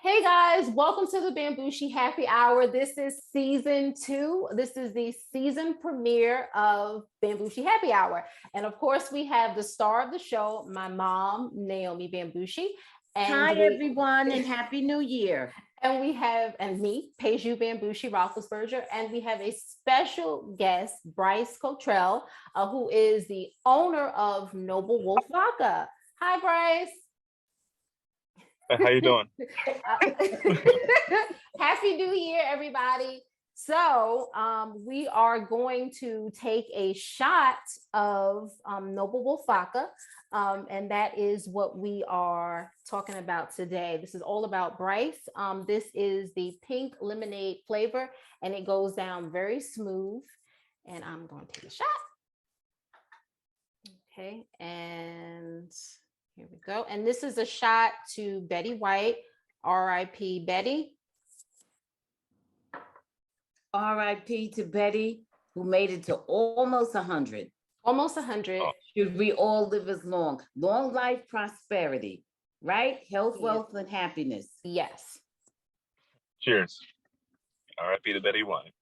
Hey guys, welcome to the Bamgboshe Happy Hour. This is season 2. This is the season premiere of Bamgboshe Happy Hour. And of course, we have the star of the show, my mom, Naomi Bamgboshe. Hi, everyone, and Happy New Year. And we have, and me, Peju Bamgboshe Roethlisberger, and we have a special guest, Bryce Cottrell, who is the owner of Noble Wolf Vodka. Hi, Bryce. How you doing? Happy New Year, everybody. So we are going to take a shot of Noble Wolf Vodka, and that is what we are talking about today. This is all about Bryce. This is the pink lemonade flavor, and it goes down very smooth. And I'm going to take a shot. Okay, and here we go. And this is a shot to Betty White, R.I.P. Betty. R.I.P. to Betty, who made it to almost 100. Almost 100. Oh. Should we all live as long? Long life, prosperity, right? Health, wealth, and happiness. Yes. Cheers. R.I.P. to Betty White.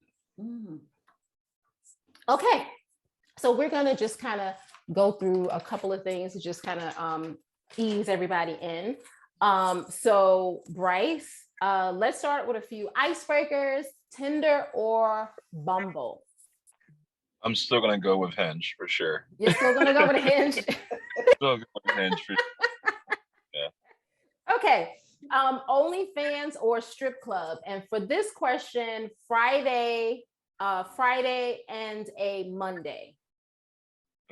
Okay. So we're going to just kind of go through a couple of things to just kind of ease everybody in. So Bryce, let's start with a few icebreakers. Tinder or Bumble? I'm still gonna go with Hinge for sure. You're still gonna go with Hinge? Still go with Hinge for sure. Yeah. Okay. OnlyFans or strip club? And for this question, Friday and a Monday.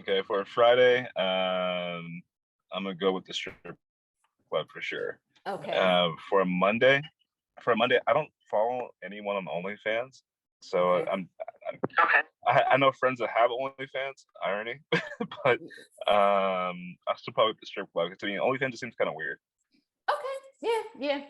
Okay, for a Friday, I'm gonna go with the strip club for sure. Okay. For a Monday, I don't follow anyone on OnlyFans, so Okay. I know friends that have OnlyFans. Irony, but I still probably with the strip club. Because I mean, OnlyFans just seems kind of weird. Okay. Yeah.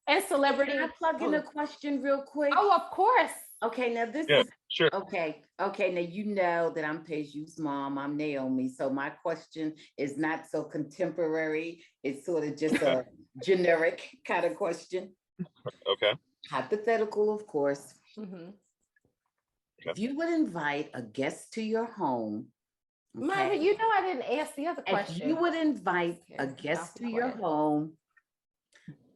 And celebrity. Can I plug in a question real quick? Oh, of course. Okay, now this Yeah, is sure. Okay, now you know that I'm Peju's mom. I'm Naomi, so my question is not so contemporary. It's sort of just a generic kind of question. Okay. Hypothetical, of course. Mm-hmm. If you would invite a guest to your home, Mama, you know I didn't ask the other question. If you would invite a guest to your home,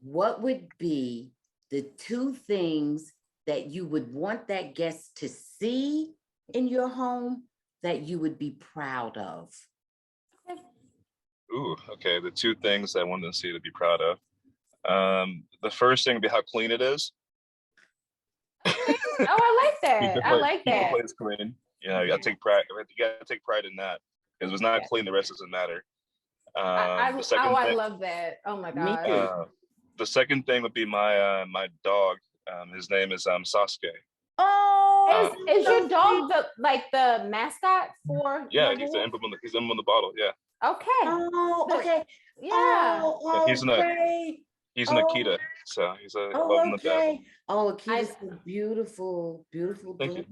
what would be the 2 things that you would want that guest to see in your home that you would be proud of? Ooh, okay. The 2 things I wanted to see to be proud of. The first thing would be how clean it is. Oh, I like that. I like that. The place clean. Yeah, you gotta take pride. You gotta take pride in that. Because if it's not clean, the rest doesn't matter. I love that. Oh my god. The second thing would be my my dog. His name is Sasuke. Oh, is your dog the mascot for? Yeah, he's the emblem on the bottle. Yeah. Okay. Oh, okay. Yeah. He's an Akita, so he's a love in the best. Oh, Akita's beautiful Thank you.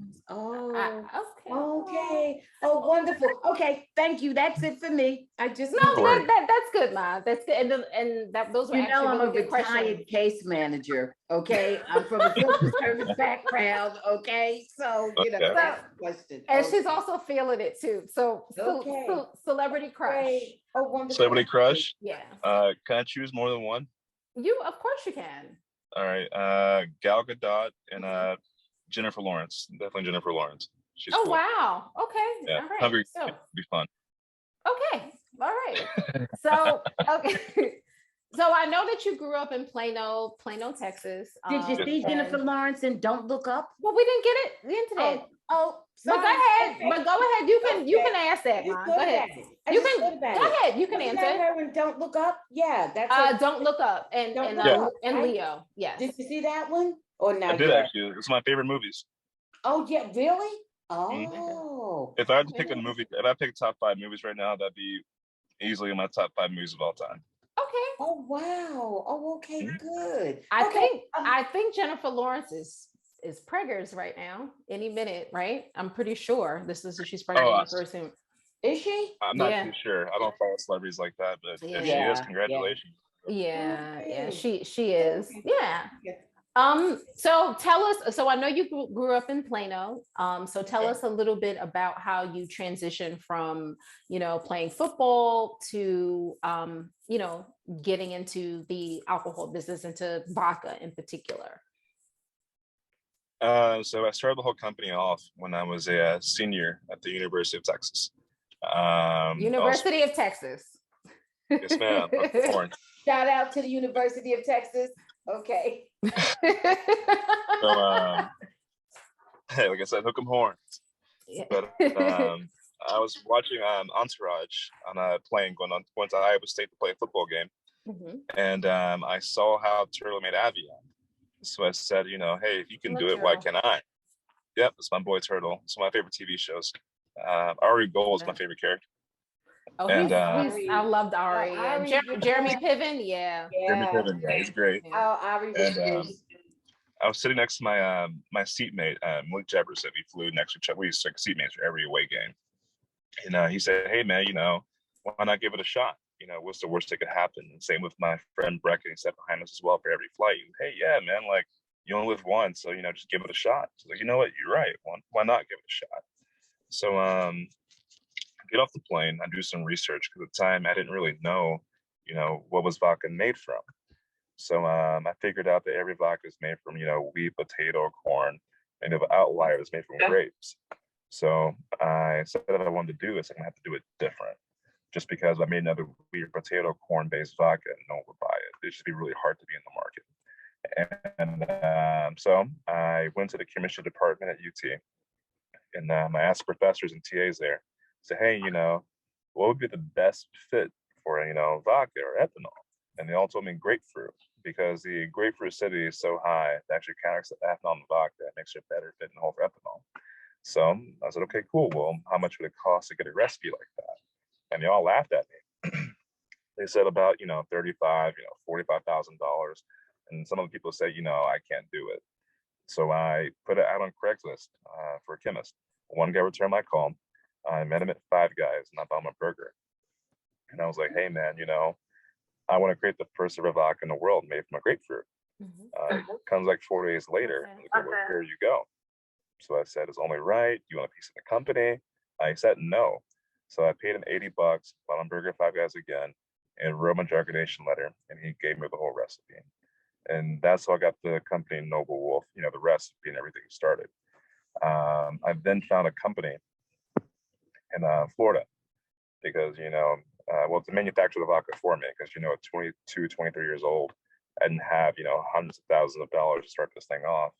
Okay. Oh, wonderful. Okay, thank you. That's it for me. I just that's good, Ma. That's good. And those were I'm a retired case manager. Okay, I'm from a social service background. Okay, so that's the question. And she's also feeling it too. So celebrity crush. Oh, wonderful. Celebrity crush. Yeah. Can I choose more than one? Of course you can. All right. Gal Gadot and Jennifer Lawrence. Definitely Jennifer Lawrence. She's cool. Wow. Okay. Yeah. All right. Hungry would be fun. Okay. All right. So So I know that you grew up in Plano, Texas. Did you see Jennifer Lawrence in Don't Look Up? Well, we didn't get into that. Sorry. But go ahead. But go ahead. You can ask that, Mom. Go ahead. You can answer. Her in Don't Look Up. Yeah, that's Don't Look Up and Leo. Yes. Did you see that one or not? I did actually. It's my favorite movies. Oh yeah, really? Oh. If I had to pick a movie, if I pick top 5 movies right now, that'd be easily in my top 5 movies of all time. Okay. Oh wow. Oh okay, good. I think Jennifer Lawrence is preggers right now. Any minute, right? I'm pretty sure she's pregnant very soon. Is she? I'm not too sure. I don't follow celebrities like that, but if she is, congratulations. Yeah, Okay. she is. Okay. Yeah. Okay. So tell us, so I know you grew up in Plano. So tell Okay. us a little bit about how you transitioned from, playing football to, getting into the alcohol business, into vodka in particular. So I started the whole company off when I was a senior at the University of Texas. University of Texas. Yes, ma'am. Orange. Shout out to the University of Texas. Okay. So, hey, like I said, hook 'em horns. But I was watching Entourage on a plane going to Iowa State to play a football game, and I saw how Turtle made Avion. So I said, hey, if you can do it, why can't I? Yep, it's my boy Turtle. It's one of my favorite TV shows. Ari Gold is my favorite character. Oh, and I loved Ari. Yeah. Jeremy Piven, Jeremy Piven, yeah, he's great. Oh, Ari was great. I was sitting next to my my seatmate, Malik Jefferson. We flew next to each other. We used to seatmates for every away game. And he said, hey, man, why not give it a shot? What's the worst that could happen? And same with my friend Brecken. He sat behind us as well for every flight. Hey, yeah, man, like, you only live once, so, just give it a shot. So, like, you know what? You're right. Why not give it a shot? So get off the plane. I do some research because at the time I didn't really know, what was vodka made from. So I figured out that every vodka is made from, wheat, potato, corn, and the outlier is made from grapes. So I said that I wanted to do this, I'm gonna have to do it different. Just because I made another wheat or potato corn-based vodka, no one would buy it. It should be really hard to be in the market. And so I went to the chemistry department at UT, and I asked professors and TAs there, say, hey, what would be the best fit for, vodka or ethanol? And they all told me grapefruit, because the grapefruit acidity is so high, it actually counteracts the ethanol in the vodka. It makes it a better fit in the whole for ethanol. So I said, okay, cool. Well, how much would it cost to get a recipe like that? And they all laughed at me. They said about, $35,000, $45,000. And some of the people say, I can't do it. So I put it out on Craigslist for a chemist. One guy returned my call. I met him at Five Guys, and I bought him a burger. And I was like, hey, man, I want to create the first ever vodka in the world made from a grapefruit. It comes like 4 days later. Okay. Well, here you go. So I said, it's only right. You want a piece of the company? I said no. So I paid him $80, bought him burger at Five Guys again, and wrote my jargonation letter, and he gave me the whole recipe. And that's how I got the company Noble Wolf, the recipe and everything started. I then found a company in Florida because, to manufacture the vodka for me, because, at 22, 23 years old, I didn't have, hundreds of thousands of dollars to start this thing off.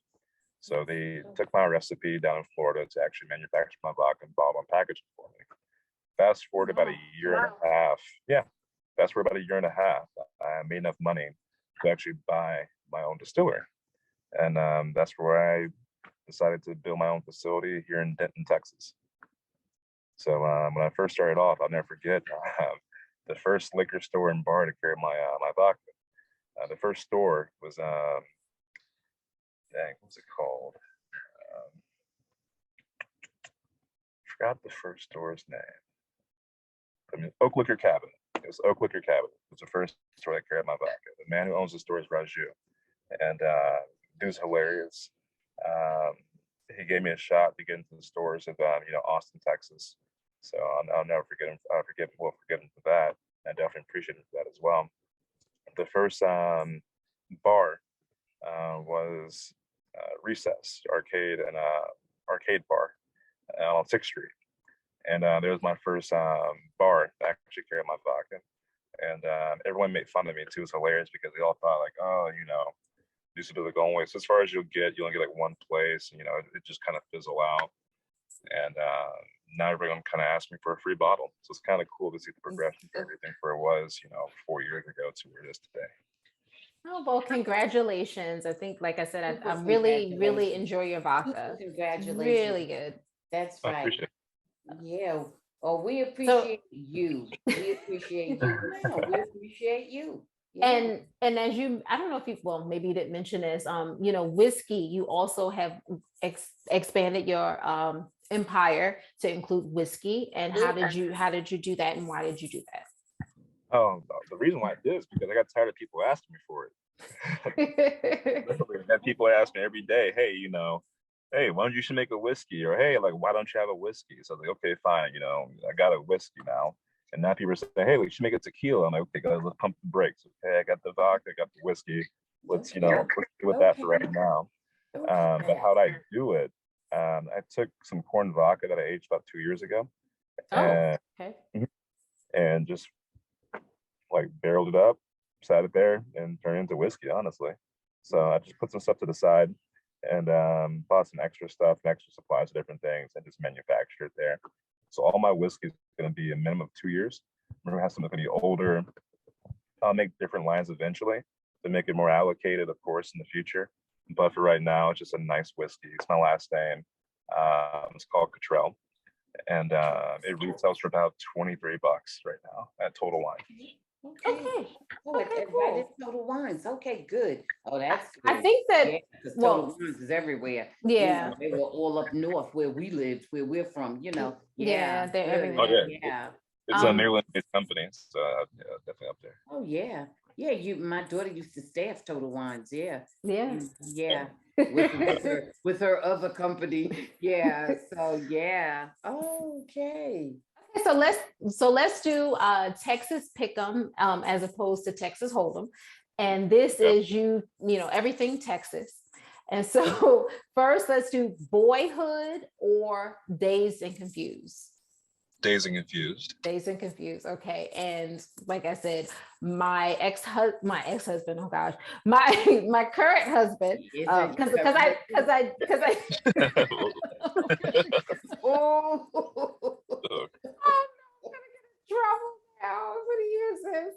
So they took my recipe down in Florida to actually manufacture my vodka and bottle and package it for me. Fast forward about a year and a half. Yeah, fast forward about a year and a half. I made enough money to actually buy my own distillery. And that's where I decided to build my own facility here in Denton, Texas. So when I first started off, I'll never forget the first liquor store and bar to carry my my vodka. The first store was dang, what's it called? Forgot the first store's name. I mean, Oak Liquor Cabinet. It was Oak Liquor Cabinet. It was the first store that carried my vodka. The man who owns the store is Raju, and dude's hilarious. He gave me a shot to get into the stores of Austin, Texas. So I'll never forget him. Forgive him for that. I definitely appreciate him for that as well. The first bar was Recess Arcade and arcade bar on 6th Street. And there was my first bar that actually carried my vodka. And everyone made fun of me too. It was hilarious because they all thought like, oh, these are the going way. So as far as you only get like one place, and, it just kind of fizzle out. And now everyone kind of asked me for a free bottle. So it's kind of cool to see the progression for everything for it was, 4 years ago to where it is today. Oh, well, congratulations. I think, like I said, I really, really enjoy your vodka. Congratulations. Really good. That's right. I appreciate it. Yeah. Oh, we appreciate you. We appreciate you. No, we appreciate you. Yeah. And as I don't know if maybe you didn't mention this, whiskey, you also have expanded your empire to include whiskey. And how did you do that, and why did you do that? Oh, the reason why I did is because I got tired of people asking me for it. Literally, I had people ask me every day, hey, hey, why don't you should make a whiskey? Or hey, like, why don't you have a whiskey? So I was like, okay, fine, I got a whiskey now. And now people are saying, hey, we should make a tequila. I'm like, okay, guys, let's pump the brakes. Okay, I got the vodka, I got the whiskey. Let's do with that for right now. But how'd I do it? I took some corn vodka that I aged about 2 years ago. Oh, okay. And just like barreled it up, sat it there, and turned it into whiskey, honestly. So I just put some stuff to the side and bought some extra stuff and extra supplies of different things and just manufactured it there. So all my whiskey is going to be a minimum of 2 years. We're going to have some that's going to be older. I'll make different lines eventually to make it more allocated, of course, in the future. But for right now, it's just a nice whiskey. It's my last name. It's called Cottrell. And it retails for about $23 right now at Total Wine. Okay. Oh, Okay, right cool. at Total Wines. Okay, good. Oh, that's good. I think that because Total Wines is everywhere. Yeah. They were all up north where we lived, where we're from, Yeah, they're good. everywhere. Yeah. It's a Maryland-based company, so yeah, definitely up there. Oh yeah. Yeah, my daughter used to staff Total Wines, yeah. Yeah. Yeah. With her other company. Yeah. So yeah. Oh, okay. So let's do Texas Pick'em as opposed to Texas Hold'em, and this is everything Texas. And so first, let's do Boyhood or Dazed and Confused. Dazed and Confused. Dazed and Confused. Okay, and like I said, my ex-husband. Oh gosh, my current husband. Because I. Oh, I'm gonna get in trouble now. I'm gonna use this.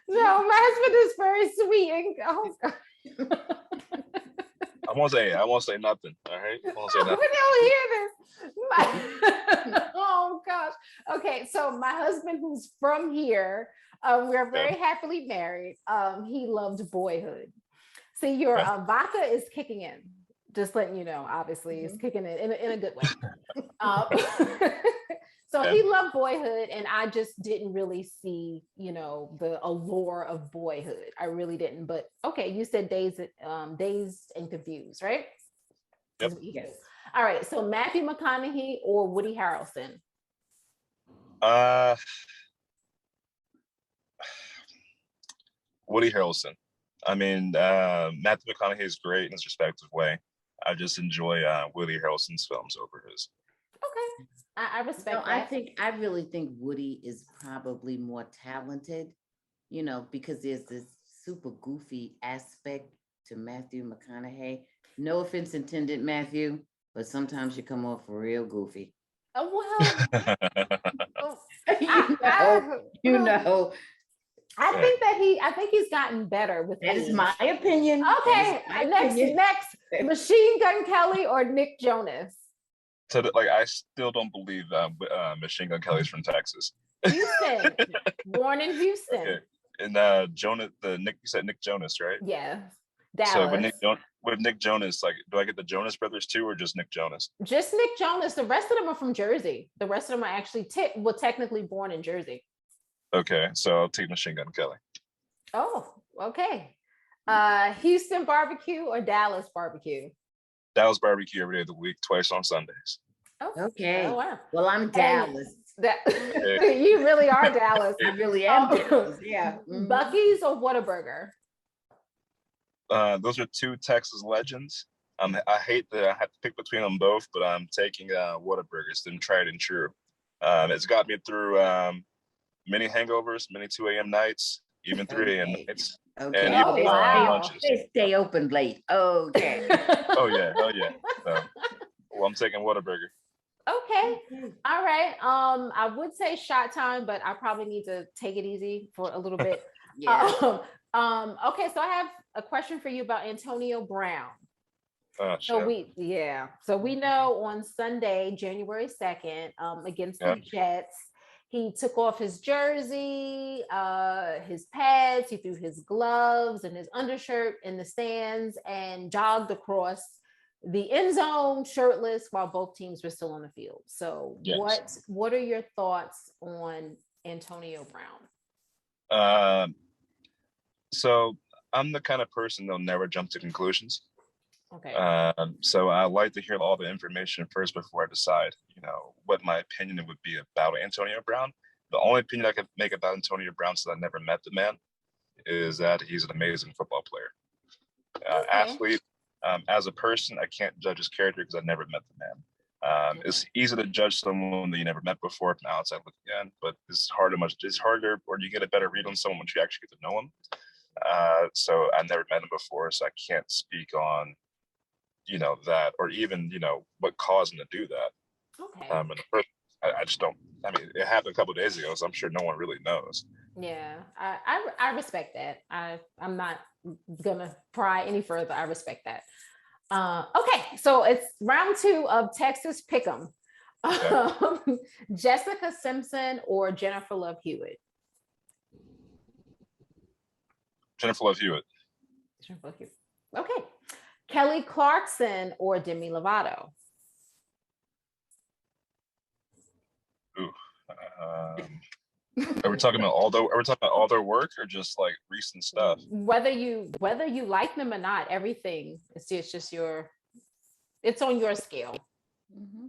No, my husband is very sweet and oh God. I won't say nothing. All right. I won't say nothing. We don't hear this. Oh gosh. Okay, so my husband, who's from here, we're very happily married. He loved Boyhood. See, your vodka is kicking in. Just letting you know, obviously, it's kicking in a good way. So he loved Boyhood, and I just didn't really see, the allure of Boyhood. I really didn't. But okay, you said Dazed and Confused, right? Yep. Yes. All right. So Matthew McConaughey or Woody Harrelson? Woody Harrelson. I mean, Matthew McConaughey is great in his respective way. I just enjoy Woody Harrelson's films over his. Okay. I respect that. I really think Woody is probably more talented, because there's this super goofy aspect to Matthew McConaughey. No offense intended, Matthew, but sometimes you come off real goofy. Oh, well. I think he's gotten better with that age. Is my opinion. Okay, next, Machine Gun Kelly or Nick Jonas? So I still don't believe Machine Gun Kelly's from Texas. Houston, born in Houston. Okay. And Jonas, you said Nick Jonas, right? Yeah, Dallas. So with Nick Jonas, do I get the Jonas Brothers too, or just Nick Jonas? Just Nick Jonas. The rest of them are from Jersey. The rest of them are actually technically born in Jersey. Okay, so I'll take Machine Gun Kelly. Oh, okay. Houston barbecue or Dallas barbecue? Dallas barbecue every day of the week, twice on Sundays. Oh, okay. Oh, wow. Well, I'm Dallas. You really are Dallas. I really am Dallas. Yeah. Buc-ee's or Whataburger? Those are two Texas legends. I hate that I have to pick between them both, but I'm taking Whataburger. It's been tried and true. It's got me through many hangovers, many 2 a.m. nights, even 3 a.m. nights. Okay. And even lunches. They stay open late. Okay. Oh yeah. So, well, I'm taking Whataburger. Okay. All right. I would say shot time, but I probably need to take it easy for a little bit. Yeah. Okay, so I have a question for you about Antonio Brown. So we know on Sunday, January 2nd, against the Jets, he took off his jersey, his pads, he threw his gloves and his undershirt in the stands and jogged across the end zone shirtless while both teams were still on the field. So what are your thoughts on Antonio Brown? So I'm the kind of person that'll never jump to conclusions. Okay. So I like to hear all the information first before I decide, what my opinion would be about Antonio Brown. The only opinion I could make about Antonio Brown, since I never met the man, is that he's an amazing football player. Athlete. As a person, I can't judge his character because I never met the man. It's easy to judge someone that you never met before from outside looking in, but it's harder, or you get a better read on someone once you actually get to know him. So I never met him before, so I can't speak on, that, or even, what caused him to do that. Okay. And the first, I just don't. I mean, it happened a couple of days ago, so I'm sure no one really knows. Yeah, I respect that. I'm not gonna pry any further. I respect that. Okay, so it's round 2 of Texas Pick'em. Okay. Jessica Simpson or Jennifer Love Hewitt? Jennifer Love Hewitt. Jennifer Love Hewitt. Okay. Kelly Clarkson or Demi Lovato? Ooh. Are we talking about all their work, or just like recent stuff? Whether you like them or not, everything it's just it's on your scale. Mm-hmm.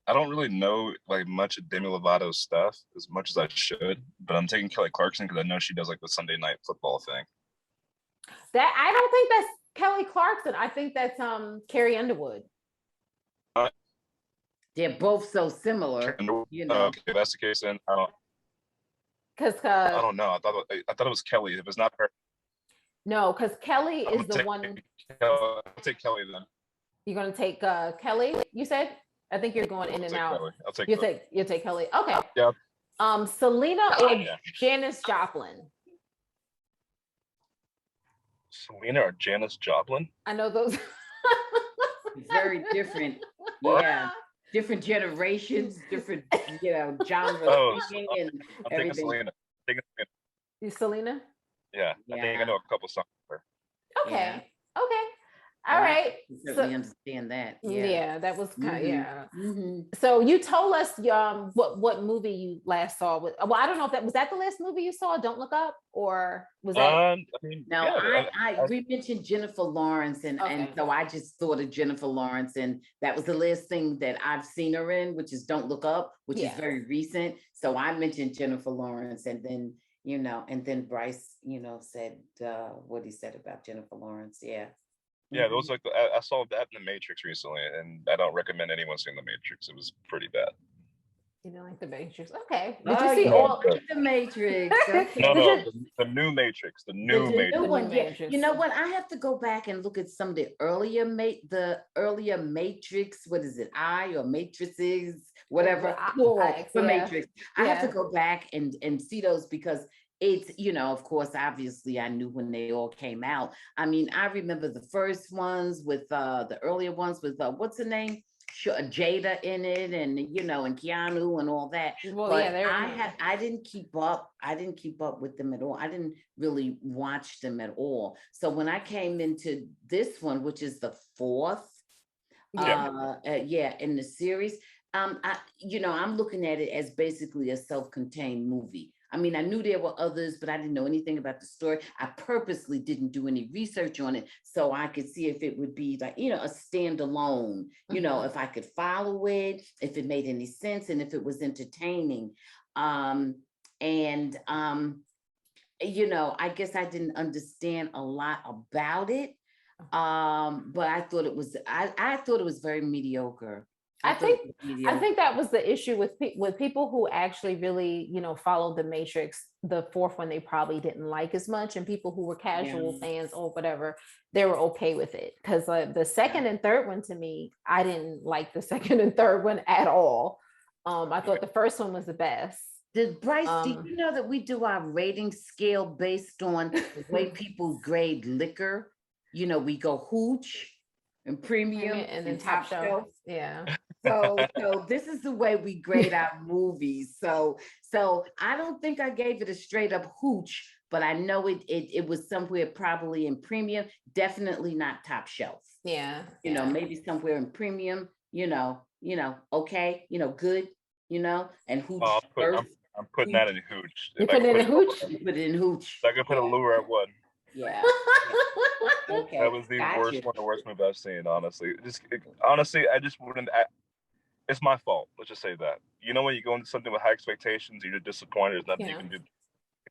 I don't really know like much of Demi Lovato's stuff as much as I should, but I'm taking Kelly Clarkson because I know she does like the Sunday night football thing. That I don't think that's Kelly Clarkson. I think that's Carrie Underwood. They're both so similar, Okay, if that's the case, then I don't know. I thought it was Kelly. If it's not her, no, because Kelly is the one. I'll take Kelly then. You're gonna take Kelly. You said. I think you're going in and out. Kelly. I'll take. You take Kelly. Okay. Yeah. Selena or Janis Joplin? Selena or Janis Joplin? I know those. Very different. Yeah. Different generations, different, genres. Oh, and I'm thinking Selena. You Selena? Yeah, I think I know a couple songs for her. Okay. Yeah. Okay. All right. I certainly understand that. Yeah, that was kind of, Mm-hmm. So you told us what movie you last saw. Well, I don't know if that was the last movie you saw, Don't Look Up, or was that? We mentioned Jennifer Lawrence, and so I just thought of Jennifer Lawrence, and that was the last thing that I've seen her in, which is Don't Look Up, which is very recent. So I mentioned Jennifer Lawrence, and then and then Bryce, said what he said about Jennifer Lawrence. Yeah. Yeah, those like I saw that in The Matrix recently, and I don't recommend anyone seeing The Matrix. It was pretty bad. You didn't like The Matrix? Okay. Did you see all The Matrix? Okay. No, the new Matrix. The new Matrix. New one, yeah. You know what? I have to go back and look at some of the earlier Matrix. What is it? Or Matrices? Whatever. Matrix. I have to go back and see those because it's, of course, obviously I knew when they all came out. I mean, I remember the first ones with the earlier ones with what's her name? Jada in it, and and Keanu and all that. Well, but I didn't keep up. I didn't keep up with them at all. I didn't really watch them at all. So when I came into this one, which is the 4th, in the series, I'm looking at it as basically a self-contained movie. I mean, I knew there were others, but I didn't know anything about the story. I purposely didn't do any research on it so I could see if it would be like, a standalone, if I could follow it, if it made any sense, and if it was entertaining. I guess I didn't understand a lot about it. But I thought it was, I thought it was very mediocre. I think that was the issue with people who actually really, followed the Matrix. The 4th one they probably didn't like as much, and people who were casual fans or whatever, they were okay with it. Because the second and third one, to me, I didn't like the second and third one at all. I thought the first one was the best. Did Bryce, do you know that we do our rating scale based on the way people grade liquor? We go hooch and premium and then top shelf. Yeah. So this is the way we grade our movies. So I don't think I gave it a straight up hooch, but I know it was somewhere probably in premium, definitely not top shelf. Yeah. Maybe somewhere in premium, okay, good, and hooch. I'm putting that in hooch. You put it in hooch? Put it in hooch. I could put a lure at one. Yeah. Okay. That was the worst movie I've seen, honestly. Honestly, I just wouldn't. It's my fault. Let's just say that. You know, when you go into something with high expectations, you're disappointed. There's nothing you can do.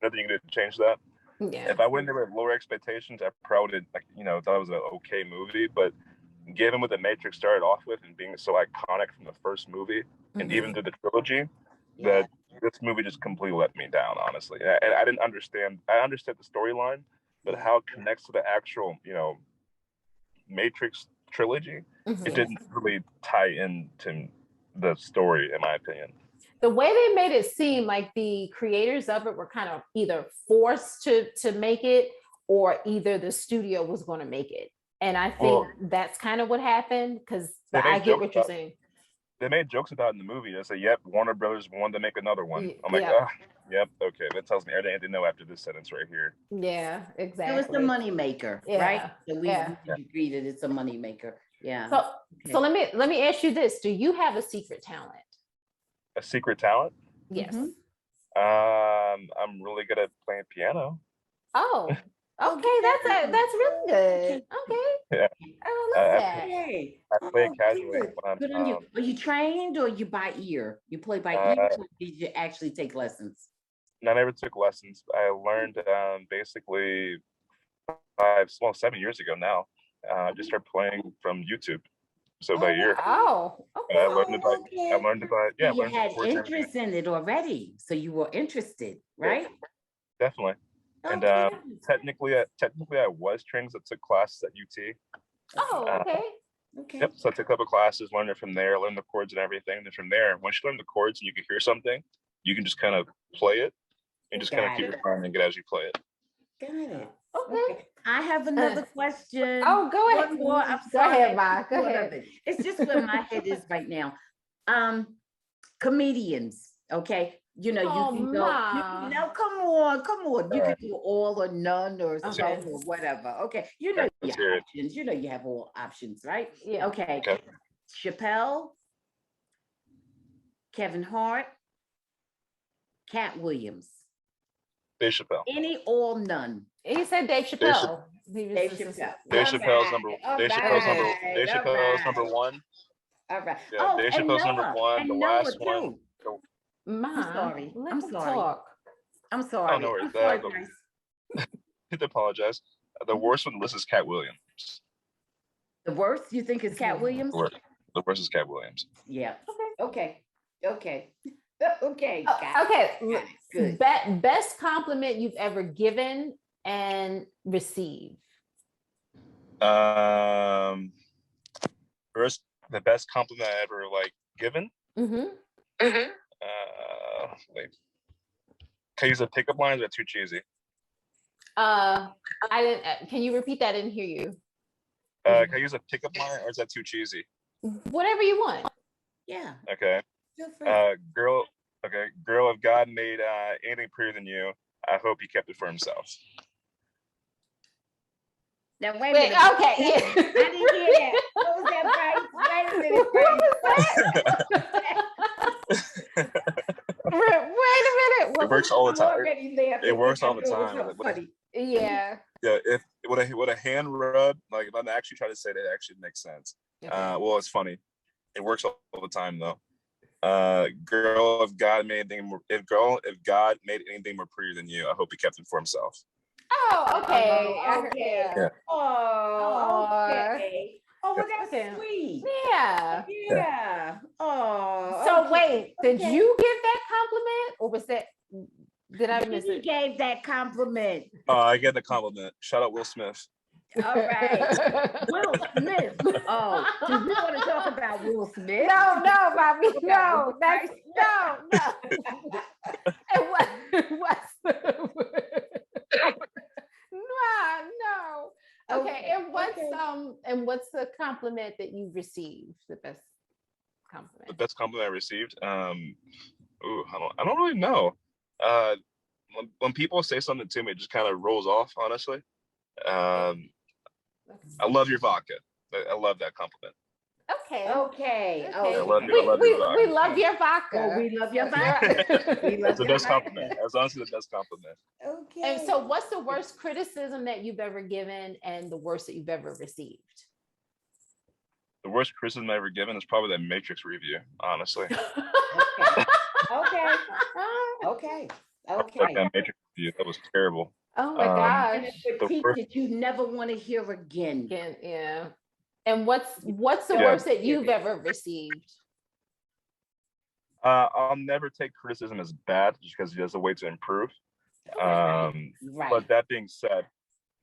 Nothing you can do to change that. Yeah. If I went there with lower expectations, I probably would, thought it was an okay movie. But given what The Matrix started off with and being so iconic from the first movie, and even through the trilogy, that this movie just completely let me down, honestly. And I didn't understand. I understood the storyline, but how it connects to the actual, Matrix trilogy, it didn't really tie into the story, in my opinion. The way they made it seem like the creators of it were kind of either forced to make it, or either the studio was going to make it. And I think that's kind of what happened, because I get what you're saying. They made jokes about it in the movie. They say, "Yep, Warner Brothers wanted to make another one." I'm like, yep, okay. That tells me everything I didn't know after this sentence right here. Yeah, exactly. It was the money maker, right? So we agree that it's a money maker. Yeah. So let me ask you this: do you have a secret talent? A secret talent? Yes. I'm really good at playing piano. Oh, okay. That's really good. Okay. Yeah. I love that. I play it casually. Good on you. Are you trained or you by ear? You play by ear, or did you actually take lessons? I never took lessons. I learned basically 7 years ago now. I just started playing from YouTube. So by ear. Oh, okay. I learned it by You had interest in it already, so you were interested, right? Yeah, definitely. And technically, I was trained. I took classes at UT. Oh, okay. Okay. Yep. So I took a couple classes, learned it from there, learned the chords and everything. And then from there, once you learn the chords and you can hear something, you can just kind of play it and just kind of keep refining it as you play it. Got it. Okay. I have another question. Oh, go ahead. One more. I'm go sorry. ahead, Ma. Go ahead. It's just where my head is right now. Comedians, okay? You know, you can go. No, come on. You can do all or none or some or whatever. Okay. You know your options. You know you have all options, right? Yeah. Okay. Chappelle, Kevin Hart, Cat Williams. Dave Chappelle. Any, all, none. He said Dave Chappelle. Dave Chappelle. Dave Chappelle's number one. All right. Yeah, Dave Chappelle's number one. The last one. I'm sorry. I'm sorry. Oh, no worries. I apologize. The worst one on the list is Cat Williams. The worst you think is Cat Williams? The worst is Cat Williams. Yeah. Okay. Okay. Good. Best compliment you've ever given and received. The best compliment I ever given. Wait. Can I use a pickup line? Or is that too cheesy? I didn't. Can you repeat that? I didn't hear you. Can I use a pickup line, or is that too cheesy? Whatever you want. Yeah. Okay. Girl, if God made anything prettier than you, I hope he kept it for himself. Now wait a minute. Okay. I didn't hear that. What was that, Bryce? Wait a minute, Wait a minute. It works all the time. It works all the time. Yeah. Yeah. If with a hand rub, if I'm actually trying to say that, it actually makes sense. Okay. Well, it's funny. It works all the time though. Girl, if God made anything more prettier than you, I hope he kept it for himself. Oh, okay. Okay. Yeah. Oh, okay. Oh, well, that's sweet. Yeah. Yeah. Oh. So wait, did you give that compliment, or was that? Did I miss it? You gave that compliment. I get the compliment. Shout out Will Smith. All right. Will Smith. Oh, do you want to talk about Will Smith? No, Bobby. No, that's no. It was. No. Okay. And what's the compliment that you received? The best compliment. The best compliment I received. I don't really know. When people say something to me, it just kind of rolls off. Honestly. I love your vodka. I love that compliment. Okay. Okay. Okay. I love your vodka. We love your vodka. Well, we love your vodka. We love That's the your best vodka. compliment. That's honestly the best compliment. Okay. And so what's the worst criticism that you've ever given and the worst that you've ever received? The worst criticism I ever given is probably that Matrix review, honestly. Okay. Okay. Like that Matrix review, that was terrible. Oh my gosh. And a critique that you never want to hear again. Yeah. And what's the worst that you've ever received? I'll never take criticism as bad just because there's a way to improve. Right. But that being said,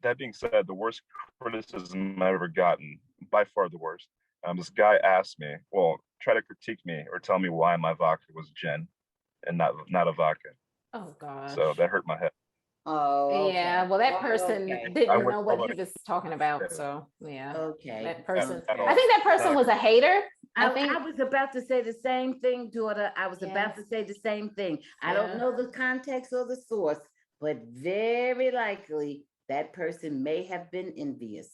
the worst criticism I've ever gotten, by far the worst. This guy asked me, try to critique me or tell me why my vodka was gin and not a vodka. Oh gosh. So that hurt my head. Oh, yeah. Well, that person didn't know what he was talking about. So yeah. Okay. That person. I think that person was a hater. I was about to say the same thing, daughter. I was about to say the same thing. I don't know the context or the source, but very likely that person may have been envious.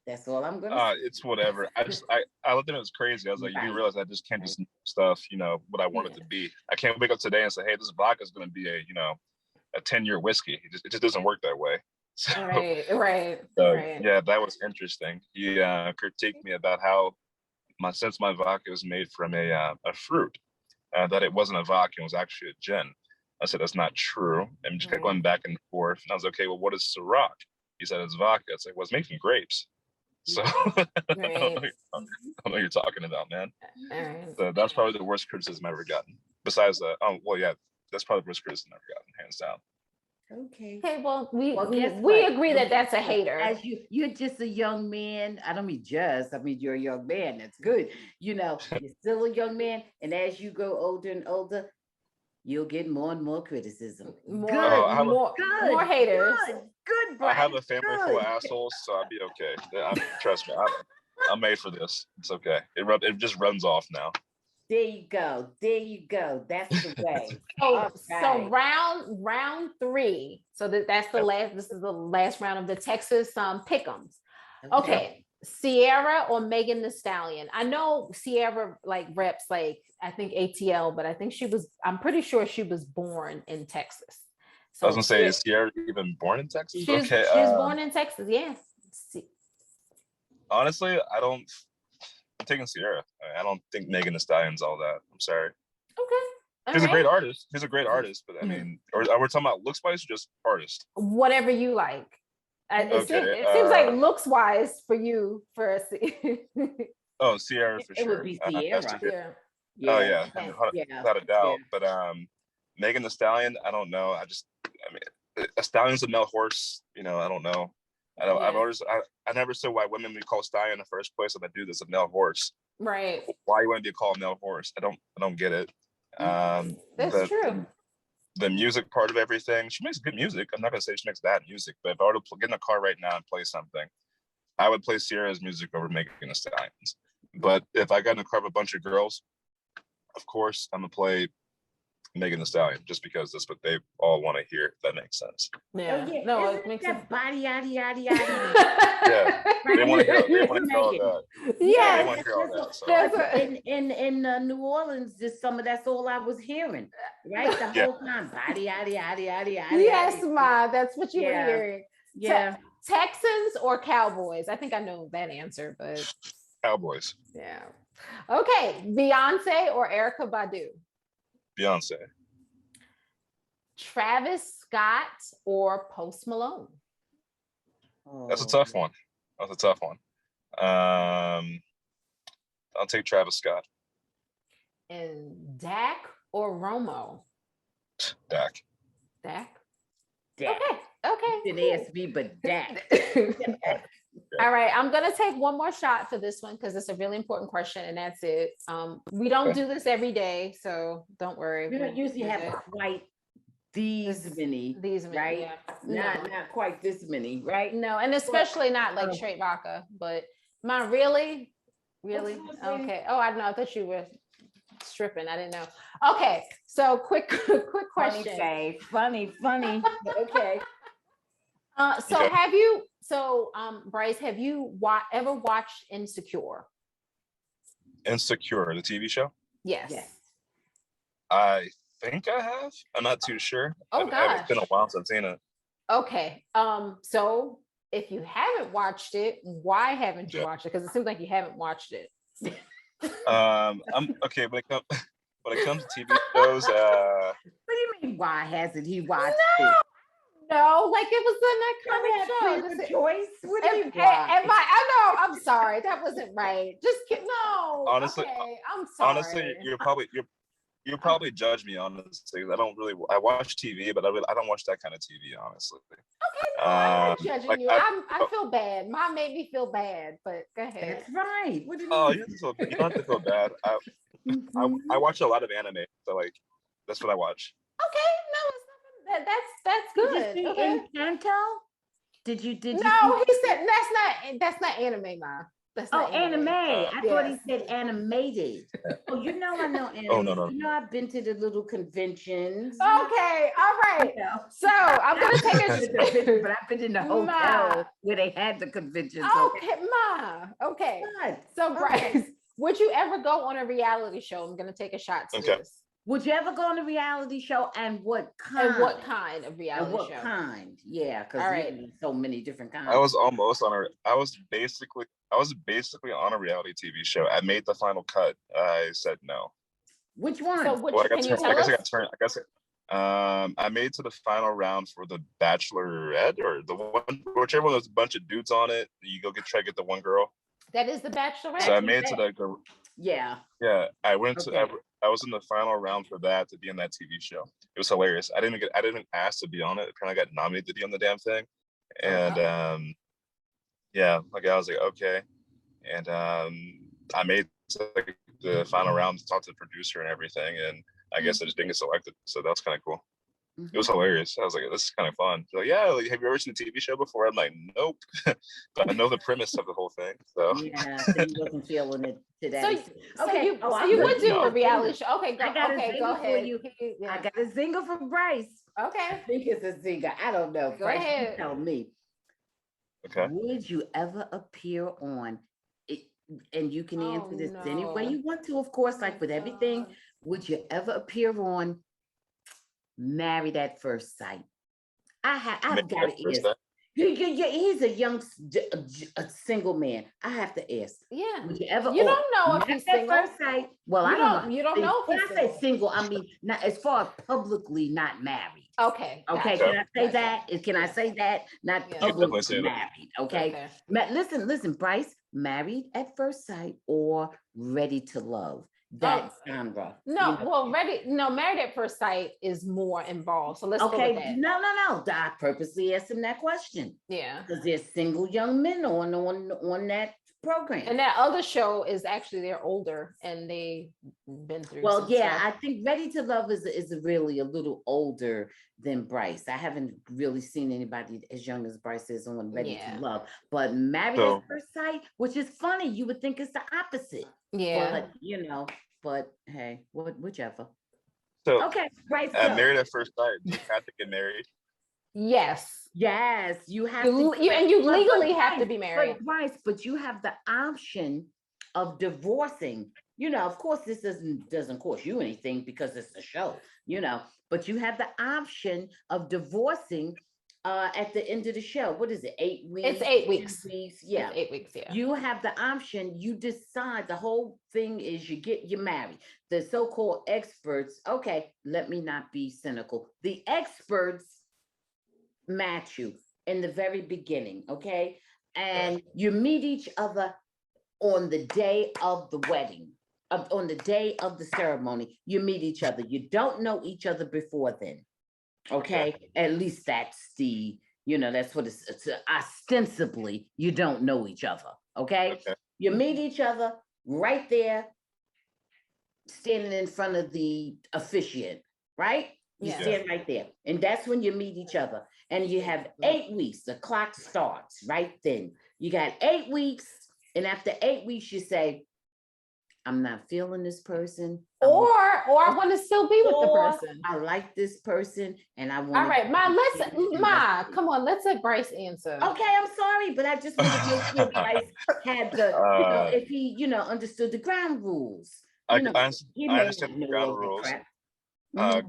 That's all I'm gonna say. It's whatever. I looked at it, it was crazy. I was like, you do realize I just can't just stuff, what I want it to be. I can't wake up today and say, hey, this vodka is gonna be a 10-year whiskey. It just doesn't work that way. So, right. Yeah, that was interesting. He critiqued me about how since my vodka was made from a fruit, that it wasn't a vodka, it was actually a gin. I said, that's not true. And just kept going back and forth. And I was okay, well, what is Ciroc? He said, it's vodka. It's like, well, it's made from grapes. So I don't know what you're talking about, man. So that's probably the worst criticism I've ever gotten. Besides that's probably the worst criticism I've ever gotten, hands down. Okay, well, we agree that that's a hater. As you're just a young man. I don't mean just, I mean, you're a young man. That's good. You're still a young man. And as you grow older and older, you'll get more and more criticism. More haters. Good, Bryce. I have a family full of assholes, so I'll be okay. Trust me, I'm made for this. It's okay. It just runs off now. There you go. That's the way. So round 3. So that's the last. This is the last round of the Texas pick'ems. Okay. Sierra or Megan Thee Stallion? I know Sierra reps I think ATL, but I'm pretty sure she was born in Texas. So I was gonna say, is Sierra even born in Texas? She's born in Texas, yeah. Honestly, I'm taking Sierra. I don't think Megan Thee Stallion's all that. I'm sorry. Okay. She's a great artist. She's a great artist, but I mean, are we talking about looks wise or just artist? Whatever you like. It seems like looks wise for you first. Sierra for sure. It would be Sierra. Without a doubt. But Megan Thee Stallion, I don't know. A stallion's a male horse. I don't know. I never said why women would call stallion in the first place. If I do this, a male horse. Right. Why you want to be called a male horse? I don't get it. That's true. The music part of everything, she makes good music. I'm not gonna say she makes bad music, but if I were to get in a car right now and play something, I would play Sierra's music over Megan Thee Stallion's. But if I got in a car with a bunch of girls, of course I'm gonna play Megan Thee Stallion just because that's what they all want to hear. If that makes sense. Yeah. No, it makes sense. Body, yada. Yeah. They want to hear all that. Yeah. They want to hear all that. So. In New Orleans, that's all I was hearing. Right? The whole time. Body, yada. Yes, Ma, that's what you were hearing. Yeah. Texans or Cowboys? I think I know that answer, but Cowboys. Yeah. Okay. Beyonce or Erykah Badu? Beyonce. Travis Scott or Post Malone? That's a tough one. I'll take Travis Scott. And Dak or Romo? Dak. Okay. You didn't ask me, but Dak. All right, I'm gonna take one more shot for this one because it's a really important question, and that's it. We don't do this every day, so don't worry. We don't usually have quite these many, right? Yeah. Not quite this many, right? No, and especially not like straight vodka. But mine, really. Okay. Oh, I know. I thought you were stripping. I didn't know. Okay, so quick question. Funny. Okay. Bryce, have you ever watched Insecure? Insecure, the TV show? Yes. I think I have. I'm not too sure. Oh gosh. It's been a while since I've seen it. Okay. So if you haven't watched it, why haven't you watched it? Because it seems like you haven't watched it. I'm okay when it comes to TV shows. What do you mean? Why hasn't he watched it? No, like it was an iconic show. Choice. What do you mean? I know. I'm sorry. That wasn't right. Just kidding. No. Honestly, okay, I'm sorry. Honestly, you probably judge me honestly. I watch TV, but I don't watch that kind of TV honestly. Okay, no, I'm not judging you. I feel bad. Mom made me feel bad, but go ahead. That's right. What do you Oh, mean? you don't have to feel bad. I watch a lot of anime, so like that's what I watch. Okay, no, it's nothing. That's good. Did you see Encanto? Did you? No, he said that's not anime, Ma. That's not anime. I thought he Yes. said animated. Oh, I know anime. Oh, no. I've been to the little conventions. Okay, all right. So I'm gonna take a but I've been in the hotel where they had the conventions. Okay, Ma. Okay. Good. So Bryce, would you ever go on a reality show? I'm gonna take a shot to this. Would you ever go on a reality show, and what kind? And what kind of reality and what show? kind? Yeah, because there's so many different kinds. I was basically on a reality TV show. I made the final cut. I said no. Which one? So can you tell us? I made to the final round for the Bachelorette, or the one, whichever one. There's a bunch of dudes on it. You go try to get the one girl. That is the Bachelorette. So I made to the Yeah. I went to. I was in the final round for that, to be in that TV show. It was hilarious. I didn't ask to be on it. Apparently, I got nominated to be on the damn thing, and I was like, okay, and I made the final round to talk to the producer and everything, and I guess I just didn't get selected. So that was kind of cool. It was hilarious. I was like, this is kind of fun. They're like, yeah, like, have you ever seen a TV show before? I'm like, nope. But I know the premise of the whole thing. So yeah, he wasn't feeling it today. So you would do a reality show. Okay, go ahead. I got a zinger for Bryce. Okay. I think it's a zinger. I don't know. Go Bryce, ahead. you tell me. Okay. Would you ever appear on it? And you can answer this any way you want to, of course, like with everything. Would you ever appear on Married at First Sight? I've got to ask. He's a young, a single man. I have to ask. Yeah. Would you ever? You don't know if he's single. First sight. Well, I don't know. You don't know. When I say single, I mean not as far as publicly not married. Okay. Okay. Gotcha. Can I say that? Can I say that? Not publicly married. Okay. Listen, Bryce. Married at First Sight or Ready to Love? That's genre. Married at First Sight is more involved. So let's go with that. No. I purposely asked him that question. Yeah. Because there's single young men on that program. And that other show is actually they're older and they've been through. Well, yeah, I think Ready to Love is really a little older than Bryce. I haven't really seen anybody as young as Bryce is on Ready to Love. But Married at First Sight, which is funny, you would think it's the opposite. Yeah. But hey, whichever. So okay, Bryce. Married at First Sight. Do you have to get married? Yes, you have to. And you legally have to be married. But you have the option of divorcing. Of course, this doesn't cost you anything because it's a show. But you have the option of divorcing at the end of the show. What is it? 8 weeks? It's 8 weeks. Yeah. It's 8 weeks, yeah. You have the option. You decide. The whole thing is you married. The so-called experts, okay, let me not be cynical. The experts match you in the very beginning, okay? And you meet each other on the day of the wedding, on the day of the ceremony. You meet each other. You don't know each other before then. Okay, at least that's that's what it's ostensibly, you don't know each other. Okay, you meet each other right there, standing in front of the officiant, right? You stand right there, and that's when you meet each other. And you have 8 weeks. The clock starts right then. You got 8 weeks, and after 8 weeks, you say, I'm not feeling this person. Or I want to still be with the person. I like this person and I want. All right, come on, let's let Bryce answer. Okay, I'm sorry, but I just want to make sure Bryce had the, if he, understood the ground rules. I understand the ground rules.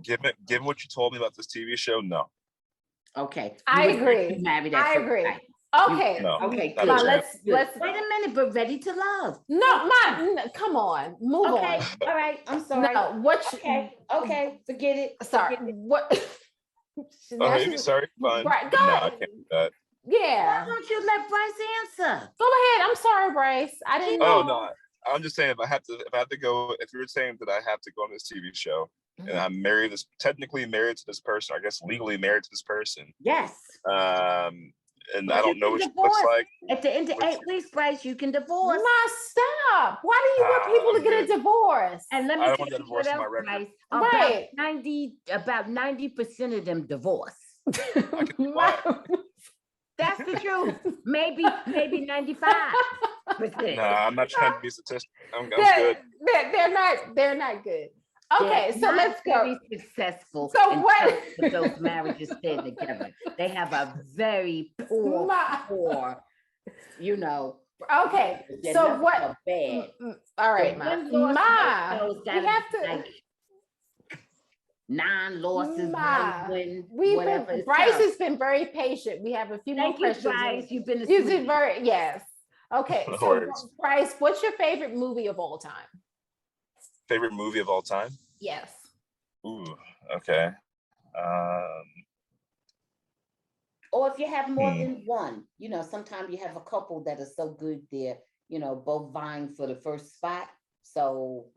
Given what you told me about this TV show, no. Okay. I agree. I agree. Okay. Okay. Come on. Let's wait a minute, but ready to love. No, come on. Move on. All right. I'm sorry. No, okay. Forget it. Sorry. What? Sorry. Fine. Go ahead. I can't do that. Yeah. Why don't you let Bryce answer? Go ahead. I'm sorry, Bryce. I didn't know. Oh no. I'm just saying if I have to go, if you're saying that I have to go on this TV show and I'm technically married to this person, or I guess legally married to this person. Yes. And I don't know what she looks like. At the end of 8 weeks, Bryce, you can divorce. Stop. Why do you want people to get a divorce? And let me tell you what else, Bryce. Right. About 90% of them divorce. That's the truth. Maybe 95%. No, I'm not trying to be statistic. I'm good. They're not good. Okay, so let's go. Very successful. So what? Those marriages stay together. They have a very poor. Okay, so what? Bad. All right, we have to. 9 losses, 1 win. Bryce has been very patient. We have a few more questions. Bryce. You've been yes. Okay, so Bryce, what's your favorite movie of all time? Favorite movie of all time? Yes. Ooh, okay. Or if you have more than one, sometimes you have a couple that are so good they're, both vying for the first spot. So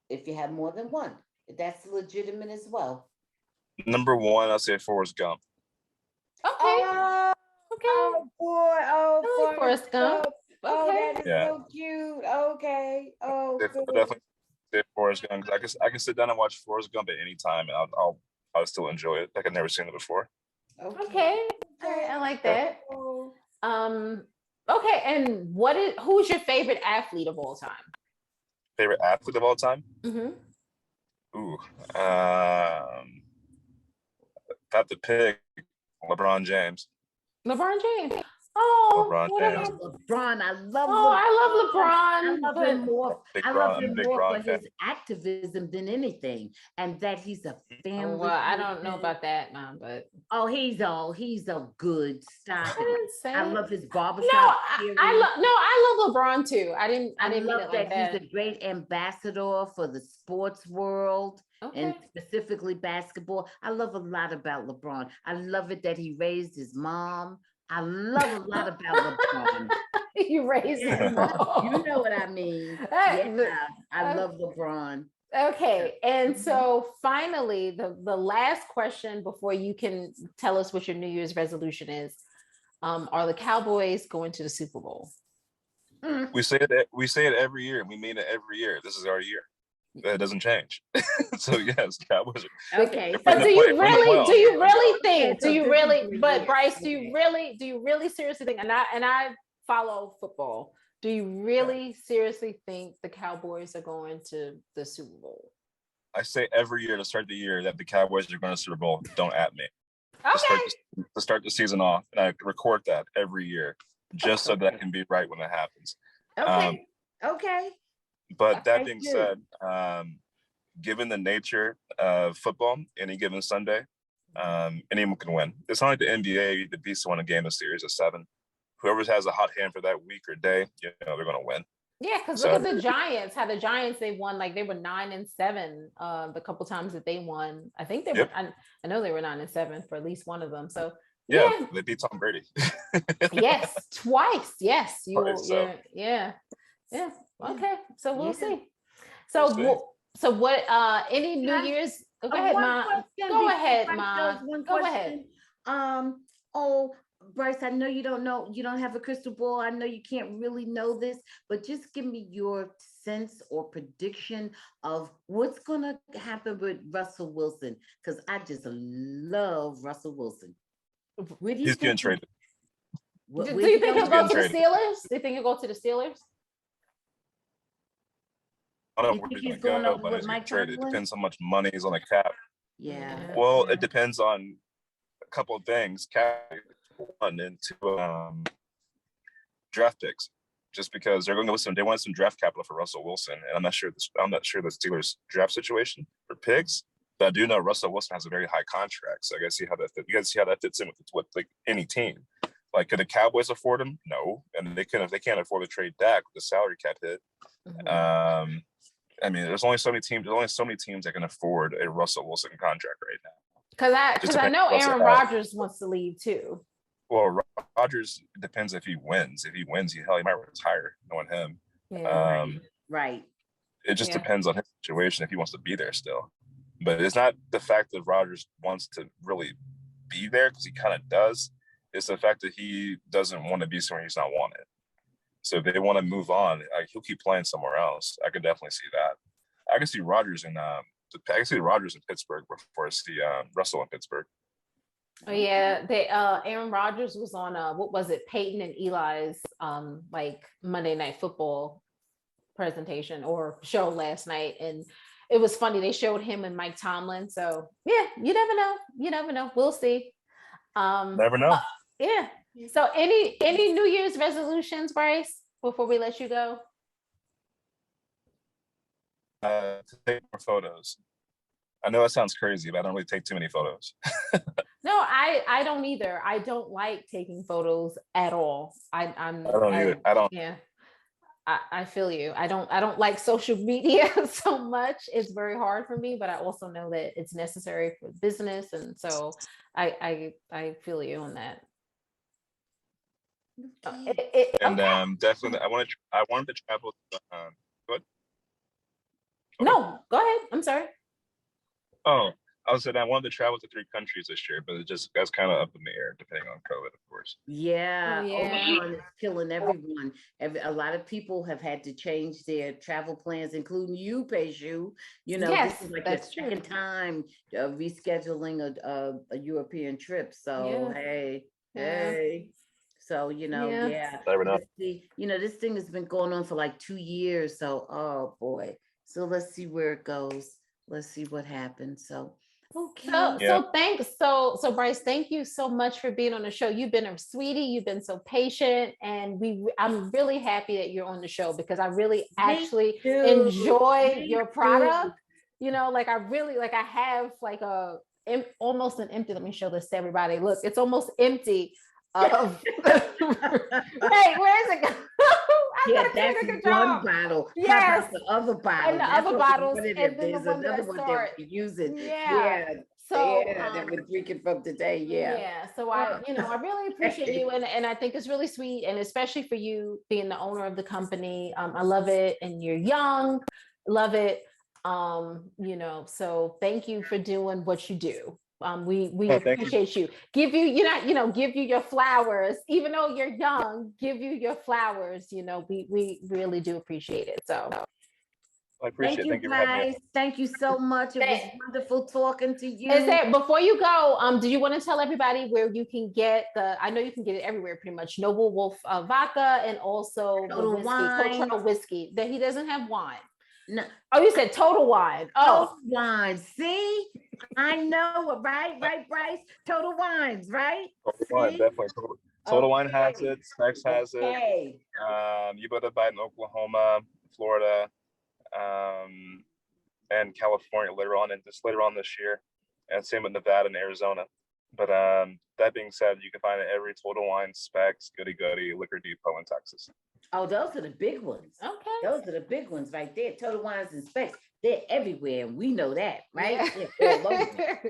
if you have more than one, that's legitimate as well. Number 1, I'll say Forrest Gump. Okay. Oh boy. Forrest Gump. That is so cute. Okay. Oh, definitely say Forrest Gump, because I can sit down and watch Forrest Gump at any time, and I'll still enjoy it. Like I've never seen it before. Okay. I like that. Okay, and who's your favorite athlete of all time? Favorite athlete of all time? Mm-hmm. Ooh, got to pick LeBron James. LeBron James. Oh, LeBron James. LeBron. I love LeBron. I love him more. I love him more for fan. his activism than anything, and that he's a family. Well, I don't know about that, Mom, but he's a good. Stop it. I love his barbershop. I love LeBron too. I didn't love that he's a great ambassador for the sports world. Okay. And specifically basketball. I love a lot about LeBron. I love it that he raised his mom. I love a lot about LeBron. You raised his mom. You know what I mean. Yeah, I love LeBron. Okay, and so finally, the last question before you can tell us what your New Year's resolution is, are the Cowboys going to the Super Bowl? We say it every year. We mean it every year. This is our year. That doesn't change. So yes, Cowboys. Okay. But do you really think? But Bryce, do you really seriously think? And I follow football. Do you really seriously think the Cowboys are going to the Super Bowl? I say every year to start the year that the Cowboys are going to Super Bowl. Don't at me. Okay. To start the season off, and I record that every year just so that I can be right when it happens. Okay. Okay. But that being said, given the nature of football, any given Sunday, anyone can win. It's not like the NBA, the Beast won a game of series of 7. Whoever has a hot hand for that week or day, they're going to win. Yeah, because look at the Giants. How the Giants, they won, like they were 9-7 the couple times that they won. I think they were. I know they were 9-7 for at least one of them. So yeah. They beat Tom Brady. Yes, twice. Yes, yeah. Okay, so we'll see. So what? Any New Year's? Go ahead, Mom. Go ahead, Mom. Go ahead. Bryce, I know you don't know. You don't have a crystal ball. I know you can't really know this, but just give me your sense or prediction of what's going to happen with Russell Wilson, because I just love Russell Wilson. He's getting traded. Do you think he'll go to the Steelers? Do you think he'll go to the Steelers? I don't know You where think he's he's going going to go, over but with he's getting Mike traded. It Tomlin? depends how much money is on the cap. Yeah. Well, it depends on a couple of things. Cap one and two, draft picks. Just because they're going to go with they want some draft capital for Russell Wilson, and I'm not sure the Steelers draft situation for picks. But I do know Russell Wilson has a very high contract, so I got to see how that fits. You got to see how that fits in with like any team. Like, could the Cowboys afford him? No, and they can't afford to trade Dak with the salary cap hit. Mhm. I mean, there's only so many teams. There's only so many teams that can afford a Russell Wilson contract right now. Because I know Aaron Rodgers wants to leave too. Well, Rodgers depends if he wins. If he wins, he might retire. Knowing him, Yeah. Right. It just depends on his situation if he wants to be there still. But it's not the fact that Rodgers wants to really be there, because he kind of does. It's the fact that he doesn't want to be somewhere he's not wanted. So if they want to move on, he'll keep playing somewhere else. I can definitely see that. I can see Rodgers in Pittsburgh before I see Russell in Pittsburgh. Oh yeah, Aaron Rodgers was on what was it, Peyton and Eli's like Monday Night Football presentation or show last night, and it was funny. They showed him and Mike Tomlin. So yeah, you never know. We'll see. Never know. Yeah. So any New Year's resolutions, Bryce, before we let you go? To take more photos. I know that sounds crazy, but I don't really take too many photos. No, I don't either. I don't like taking photos at all. I don't either. I don't. Yeah. I feel you. I don't like social media so much. It's very hard for me, but I also know that it's necessary for business, and so I feel you on that. Definitely, I wanted to travel. Go ahead. No, go ahead. I'm sorry. Oh, I said I wanted to travel to 3 countries this year, but that's kind of up in the air depending on COVID, of course. Yeah, Oh, yeah. Omicron is killing everyone. A lot of people have had to change their travel plans, including you, Peju. You know, Yes, this is like your that's true. second time rescheduling a European trip. So Yeah. hey. So, Never know. this thing has been going on for like 2 years. So, oh boy. So let's see where it goes. Let's see what happens. So, okay. So thanks. So Bryce, thank you so much for being on the show. You've been a sweetie. You've been so patient, and I'm really happy that you're on the show, because I really actually enjoy your product. Like I really I have like almost an empty. Let me show this to everybody. Look, it's almost empty. Of hey, where is it? That's one bottle. Yes. How about the other bottle? And the other bottles, and then there's the one another that one that we're using. So that we're drinking from today. Yeah. So I really appreciate you, and I think it's really sweet, and especially for you being the owner of the company. I love it, and you're young, love it. So thank you for doing what you do. We appreciate you. Give you your flowers, even though you're young. Give you your flowers. We really do appreciate it. So I appreciate it. Thank you, Bryce. Thank you so much. It was wonderful talking to you. Is there, before you go, do you want to tell everybody where you can get I know you can get it everywhere pretty much, Noble Wolf vodka, and also the whiskey, Cottrell whiskey, that he doesn't have wine. No. Oh, you said Total Wine. Oh, Total Wine. See, I know, right, Bryce? Total Wines, right? Total Wine, definitely. Total Wine has it. Specs has it. You better buy it in Oklahoma, Florida, and California later on this year, and same with Nevada and Arizona. But that being said, you can find it every Total Wine, Specs, Goody Liquor Depot in Texas. Oh, those are the big ones. Okay. Those are the big ones right there. Total Wines and Specs. They're everywhere. We know that, right? Yeah.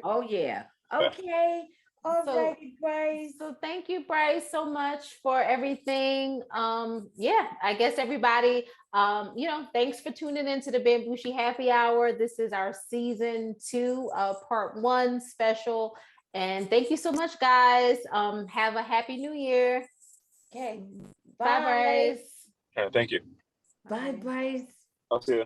Oh, yeah. Okay. All right, Bryce. So thank you, Bryce, so much for everything. I guess everybody, thanks for tuning into the Bamgboshe Happy Hour. This is our season 2, part 1 special. And thank you so much, guys. Have a happy new year. Okay. Bye, Bryce. Thank you. Bye, Bryce. I'll see you.